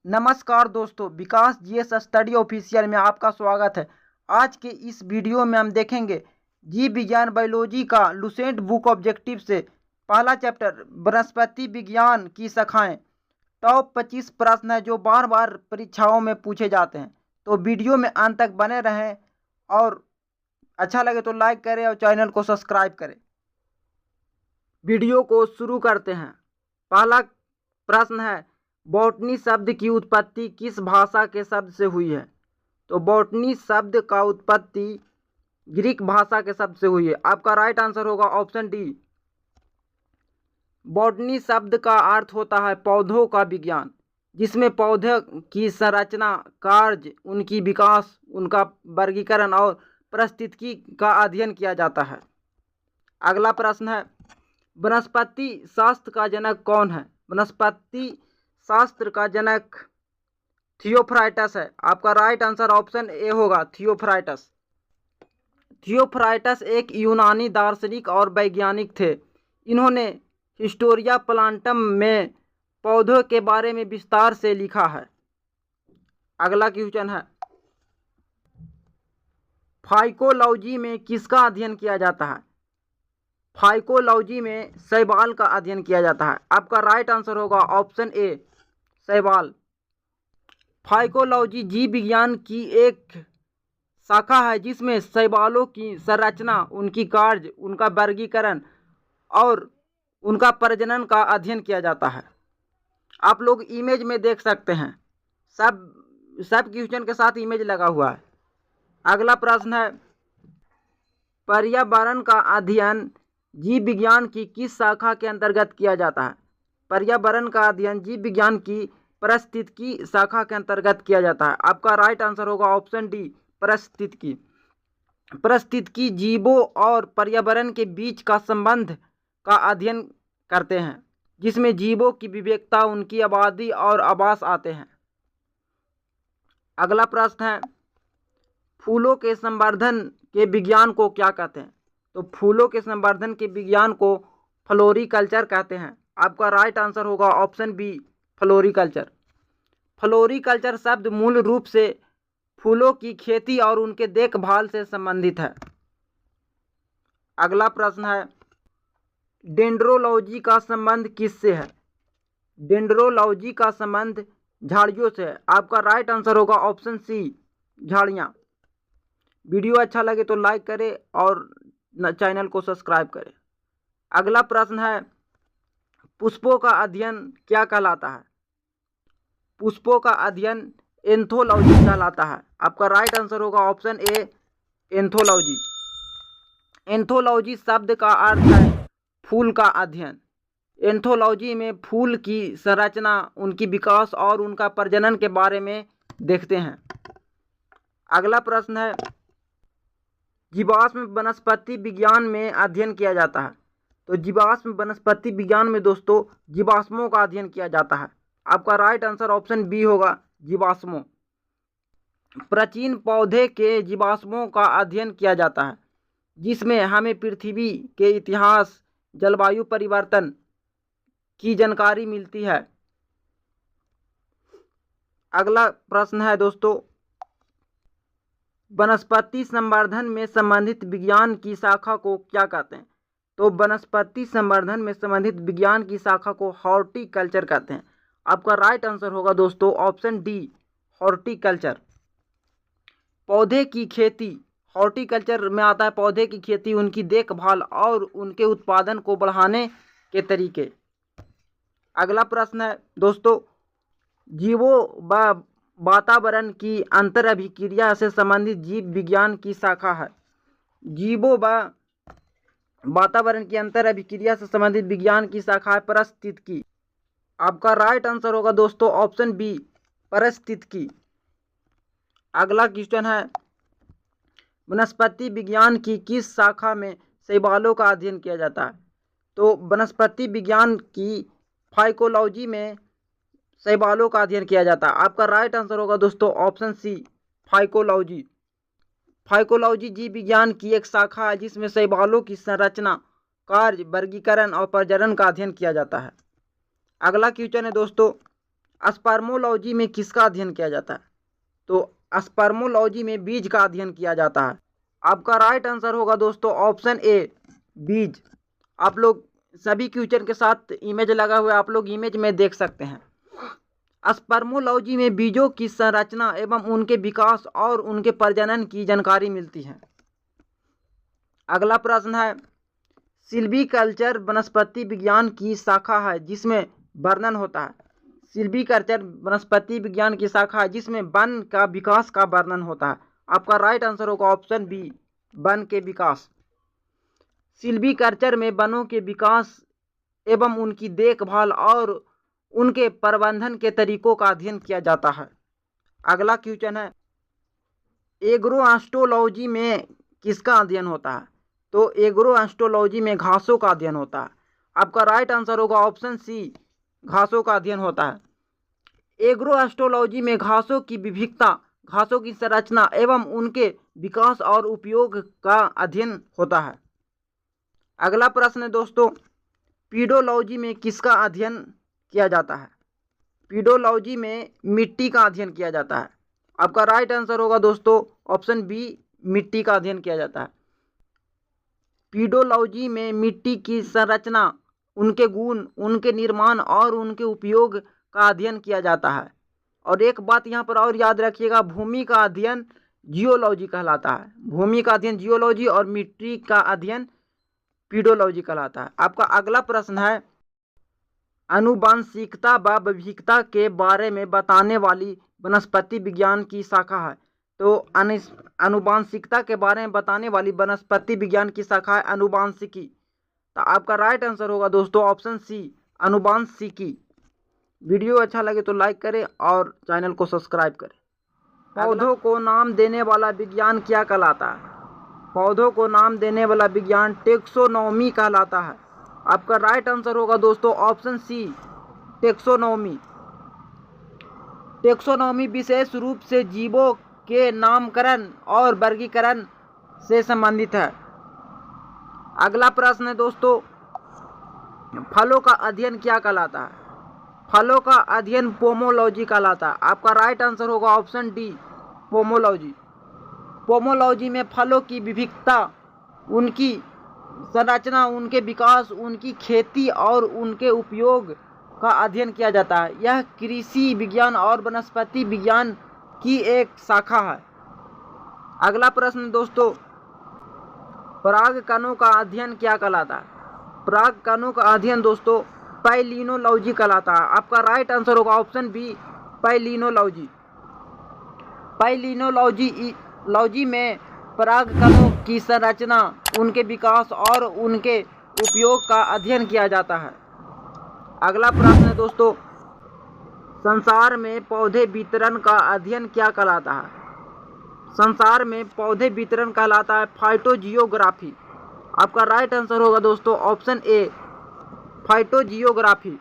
नमस्कार दोस्तों, विकास GS study official में आपका स्वागत है। आज के इस वीडियो में हम देखेंगे जीव विज्ञान बायोलॉजी का लुसेंट बुक ऑब्जेक्टिव से पहला चैप्टर वनस्पति विज्ञान की शाखाएं। टॉप 25 प्रश्न है जो बार बार परीक्षाओं में पूछे जाते हैं, तो वीडियो में अंत तक बने रहें और अच्छा लगे तो लाइक करें और चैनल को सब्सक्राइब करें। वीडियो को शुरू करते हैं। पहला प्रश्न है, बॉटनी शब्द की उत्पत्ति किस भाषा के शब्द से हुई है? तो बॉटनी शब्द का उत्पत्ति ग्रीक भाषा के शब्द से हुई है। आपका राइट आंसर होगा ऑप्शन डी। बॉटनी शब्द का अर्थ होता है पौधों का विज्ञान, जिसमें पौधे की संरचना, कार्य, उनकी विकास, उनका वर्गीकरण और पारिस्थितिकी का अध्ययन किया जाता है। अगला प्रश्न है, वनस्पति शास्त्र का जनक कौन है? वनस्पति शास्त्र का जनक थियोफ्राइटस है। आपका राइट आंसर ऑप्शन ए होगा, थियोफ्राइटस। थियोफ्राइटस एक यूनानी दार्शनिक और वैज्ञानिक थे। इन्होंने हिस्टोरिया प्लांटम में पौधों के बारे में विस्तार से लिखा है। अगला क्वेश्चन है, फाइकोलॉजी में किसका अध्ययन किया जाता है? फाइकोलॉजी में शैवाल का अध्ययन किया जाता है। आपका राइट आंसर होगा ऑप्शन ए, शैवाल। फाइकोलॉजी जीव विज्ञान की एक शाखा है जिसमें शैवालों की संरचना, उनकी कार्य, उनका वर्गीकरण और उनका प्रजनन का अध्ययन किया जाता है। आप लोग इमेज में देख सकते हैं, सब क्वेश्चन के साथ इमेज लगा हुआ है। अगला प्रश्न है, पर्यावरण का अध्ययन जीव विज्ञान की किस शाखा के अंतर्गत किया जाता है? पर्यावरण का अध्ययन जीव विज्ञान की पारिस्थितिकी शाखा के अंतर्गत किया जाता है। आपका राइट आंसर होगा ऑप्शन डी, पारिस्थितिकी। पारिस्थितिकी जीवों और पर्यावरण के बीच का संबंध का अध्ययन करते हैं, जिसमें जीवों की विविधता, उनकी आबादी और आवास आते हैं। अगला प्रश्न है, फूलों के संवर्धन के विज्ञान को क्या कहते हैं? तो फूलों के संवर्धन के विज्ञान को फ्लोरिकल्चर कहते हैं। आपका राइट आंसर होगा ऑप्शन बी, फ्लोरिकल्चर। फ्लोरिकल्चर शब्द मूल रूप से फूलों की खेती और उनके देखभाल से संबंधित है। अगला प्रश्न है, डेंड्रोलॉजी का संबंध किससे है? डेंड्रोलॉजी का संबंध झाड़ियों से है। आपका राइट आंसर होगा ऑप्शन सी, झाड़ियाँ। वीडियो अच्छा लगे तो लाइक करें और चैनल को सब्सक्राइब करें। अगला प्रश्न है, पुष्पों का अध्ययन क्या कहलाता है? पुष्पों का अध्ययन एंथोलॉजी कहलाता है। आपका राइट आंसर होगा ऑप्शन ए, एंथोलॉजी। एंथोलॉजी शब्द का अर्थ है फूल का अध्ययन। एंथोलॉजी में फूल की संरचना, उनकी विकास और उनका प्रजनन के बारे में देखते हैं। अगला प्रश्न है, जीवाश्म वनस्पति विज्ञान में अध्ययन किया जाता है। तो जीवाश्म वनस्पति विज्ञान में दोस्तों जीवाश्मों का अध्ययन किया जाता है। आपका राइट आंसर ऑप्शन बी होगा, जीवाश्मों। प्राचीन पौधे के जीवाश्मों का अध्ययन किया जाता है, जिसमें हमें पृथ्वी के इतिहास, जलवायु परिवर्तन की जानकारी मिलती है। अगला प्रश्न है दोस्तों, वनस्पति संवर्धन में संबंधित विज्ञान की शाखा को क्या कहते हैं? तो वनस्पति संवर्धन में संबंधित विज्ञान की शाखा को हॉर्टिकल्चर कहते हैं। आपका राइट आंसर होगा दोस्तों ऑप्शन डी, हॉर्टिकल्चर। पौधे की खेती, हॉर्टिकल्चर में आता है पौधे की खेती, उनकी देखभाल और उनके उत्पादन को बढ़ाने के तरीके। अगला प्रश्न है दोस्तों, जीवों व वातावरण की अंतर अभिक्रिया से संबंधित जीव विज्ञान की शाखा है। जीवों व वातावरण की अंतर अभिक्रिया से संबंधित विज्ञान की शाखा है पारिस्थितिकी। आपका राइट आंसर होगा दोस्तों ऑप्शन बी, पारिस्थितिकी। अगला क्वेश्चन है, वनस्पति विज्ञान की किस शाखा में शैवालों का अध्ययन किया जाता है? तो वनस्पति विज्ञान की फाइकोलॉजी में शैवालों का अध्ययन किया जाता है। आपका राइट आंसर होगा दोस्तों ऑप्शन सी, फाइकोलॉजी। फाइकोलॉजी जीव विज्ञान की एक शाखा है जिसमें शैवालों की संरचना, कार्य, वर्गीकरण और प्रजनन का अध्ययन किया जाता है। अगला क्वेश्चन है दोस्तों, स्पर्मोलॉजी में किसका अध्ययन किया जाता है? तो स्पर्मोलॉजी में बीज का अध्ययन किया जाता है। आपका राइट आंसर होगा दोस्तों ऑप्शन ए, बीज। आप लोग सभी क्वेश्चन के साथ इमेज लगा हुआ है, आप लोग इमेज में देख सकते हैं। स्पर्मोलॉजी में बीजों की संरचना एवं उनके विकास और उनके प्रजनन की जानकारी मिलती है। अगला प्रश्न है, सिल्वीकल्चर वनस्पति विज्ञान की शाखा है जिसमें वर्णन होता है। सिल्वीकल्चर वनस्पति विज्ञान की शाखा है जिसमें वन का विकास का वर्णन होता है। आपका राइट आंसर होगा ऑप्शन बी, वन के विकास। सिल्वीकल्चर में वनों के विकास एवं उनकी देखभाल और उनके प्रबंधन के तरीकों का अध्ययन किया जाता है। अगला क्वेश्चन है, एग्रोएस्ट्रोलॉजी में किसका अध्ययन होता है? तो एग्रोएस्ट्रोलॉजी में घासों का अध्ययन होता है। आपका राइट आंसर होगा ऑप्शन सी, घासों का अध्ययन होता है। एग्रोएस्ट्रोलॉजी में घासों की विविधता, घासों की संरचना एवं उनके विकास और उपयोग का अध्ययन होता है। अगला प्रश्न है दोस्तों, पीडोलॉजी में किसका अध्ययन किया जाता है? पीडोलॉजी में मिट्टी का अध्ययन किया जाता है। आपका राइट आंसर होगा दोस्तों ऑप्शन बी, मिट्टी का अध्ययन किया जाता है। पीडोलॉजी में मिट्टी की संरचना, उनके गुण, उनके निर्माण और उनके उपयोग का अध्ययन किया जाता है। और एक बात यहाँ पर और याद रखिएगा, भूमि का अध्ययन जियोलॉजी कहलाता है। भूमि का अध्ययन जियोलॉजी और मिट्टी का अध्ययन पीडोलॉजी कहलाता है। आपका अगला प्रश्न है, आनुवंशिकता व विविधता के बारे में बताने वाली वनस्पति विज्ञान की शाखा है। तो आनुवंशिकता के बारे में बताने वाली वनस्पति विज्ञान की शाखा है आनुवंशिकी। तो आपका राइट आंसर होगा दोस्तों ऑप्शन सी, आनुवंशिकी। वीडियो अच्छा लगे तो लाइक करें और चैनल को सब्सक्राइब करें। पौधों को नाम देने वाला विज्ञान क्या कहलाता है? पौधों को नाम देने वाला विज्ञान टेक्सोनोमी कहलाता है। आपका राइट आंसर होगा दोस्तों ऑप्शन सी, टेक्सोनोमी। टेक्सोनोमी विशेष रूप से जीवों के नामकरण और वर्गीकरण से संबंधित है। अगला प्रश्न है दोस्तों, फलों का अध्ययन क्या कहलाता है? फलों का अध्ययन पोमोलॉजी कहलाता है। आपका राइट आंसर होगा ऑप्शन डी, पोमोलॉजी। पोमोलॉजी में फलों की विविधता, उनकी संरचना, उनके विकास, उनकी खेती और उनके उपयोग का अध्ययन किया जाता है। यह कृषि विज्ञान और वनस्पति विज्ञान की एक शाखा है। अगला प्रश्न दोस्तों, परागकणों का अध्ययन क्या कहलाता है? परागकणों का अध्ययन दोस्तों पैलिनोलॉजी कहलाता है। आपका राइट आंसर होगा ऑप्शन बी, पैलिनोलॉजी। पैलिनोलॉजी में परागकणों की संरचना, उनके विकास और उनके उपयोग का अध्ययन किया जाता है। अगला प्रश्न है दोस्तों, संसार में पौधे वितरण का अध्ययन क्या कहलाता है? संसार में पौधे वितरण कहलाता है फाइटोजियोग्राफी। आपका राइट आंसर होगा दोस्तों ऑप्शन ए, फाइटोजियोग्राफी।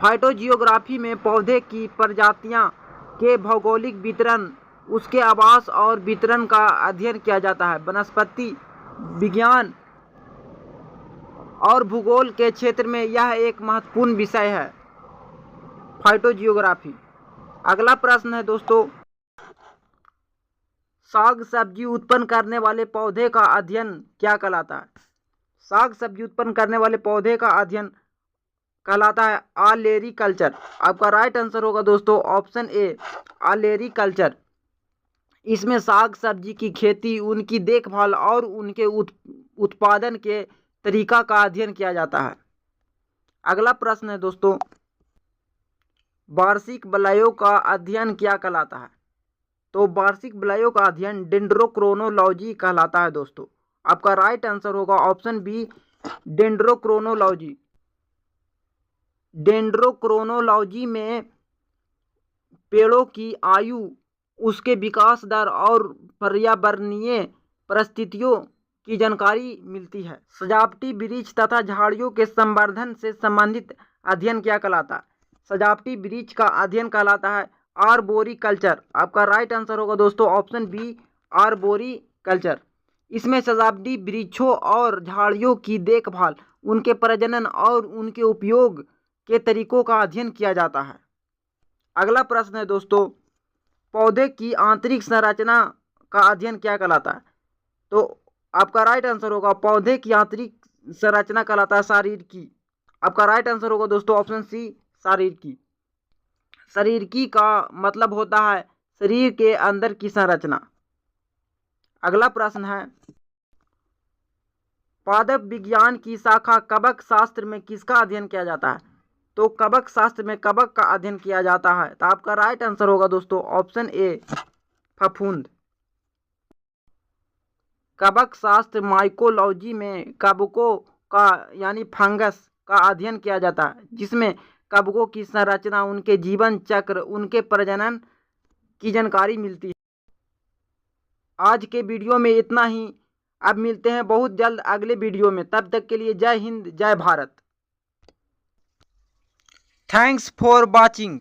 फाइटोजियोग्राफी में पौधे की प्रजातियां के भौगोलिक वितरण, उसके आवास और वितरण का अध्ययन किया जाता है। वनस्पति विज्ञान और भूगोल के क्षेत्र में यह एक महत्वपूर्ण विषय है, फाइटोजियोग्राफी। अगला प्रश्न है दोस्तों, साग सब्जी उत्पन्न करने वाले पौधे का अध्ययन क्या कहलाता है? साग सब्जी उत्पन्न करने वाले पौधे का अध्ययन कहलाता है ऑलेरीकल्चर। आपका राइट आंसर होगा दोस्तों ऑप्शन ए, ऑलेरीकल्चर। इसमें साग सब्जी की खेती, उनकी देखभाल और उनके उत्पादन के तरीका का अध्ययन किया जाता है। अगला प्रश्न है दोस्तों, वार्षिक वलयों का अध्ययन क्या कहलाता है? तो वार्षिक वलयों का अध्ययन डेंड्रोक्रोनोलॉजी कहलाता है दोस्तों। आपका राइट आंसर होगा ऑप्शन बी, डेंड्रोक्रोनोलॉजी। डेंड्रोक्रोनोलॉजी में पेड़ों की आयु, उसके विकास दर और पर्यावरणीय परिस्थितियों की जानकारी मिलती है। सजावटी वृक्ष तथा झाड़ियों के संवर्धन से संबंधित अध्ययन क्या कहलाता है? सजावटी वृक्ष का अध्ययन कहलाता है आर्बोरिकल्चर। आपका राइट आंसर होगा दोस्तों ऑप्शन बी, आर्बोरिकल्चर। इसमें सजावटी वृक्षों और झाड़ियों की देखभाल, उनके प्रजनन और उनके उपयोग के तरीकों का अध्ययन किया जाता है। अगला प्रश्न है दोस्तों, पौधे की आंतरिक संरचना का अध्ययन क्या कहलाता है? तो आपका राइट आंसर होगा पौधे की आंतरिक संरचना कहलाता है शारीरकी। आपका राइट आंसर होगा दोस्तों ऑप्शन सी, शारीरकी। शारीरकी का मतलब होता है शरीर के अंदर की संरचना। अगला प्रश्न है, पादप विज्ञान की शाखा कवक शास्त्र में किसका अध्ययन किया जाता है? तो कवक शास्त्र में कवक का अध्ययन किया जाता है। तो आपका राइट आंसर होगा दोस्तों ऑप्शन ए, फफूंद। कवक शास्त्र माइकोलॉजी में कवकों का यानी फंगस का अध्ययन किया जाता है, जिसमें कवकों की संरचना, उनके जीवन चक्र, उनके प्रजनन की जानकारी मिलती है। आज के वीडियो में इतना ही। अब मिलते हैं बहुत जल्द अगले वीडियो में। तब तक के लिए जय हिंद, जय भारत। Thanks for watching.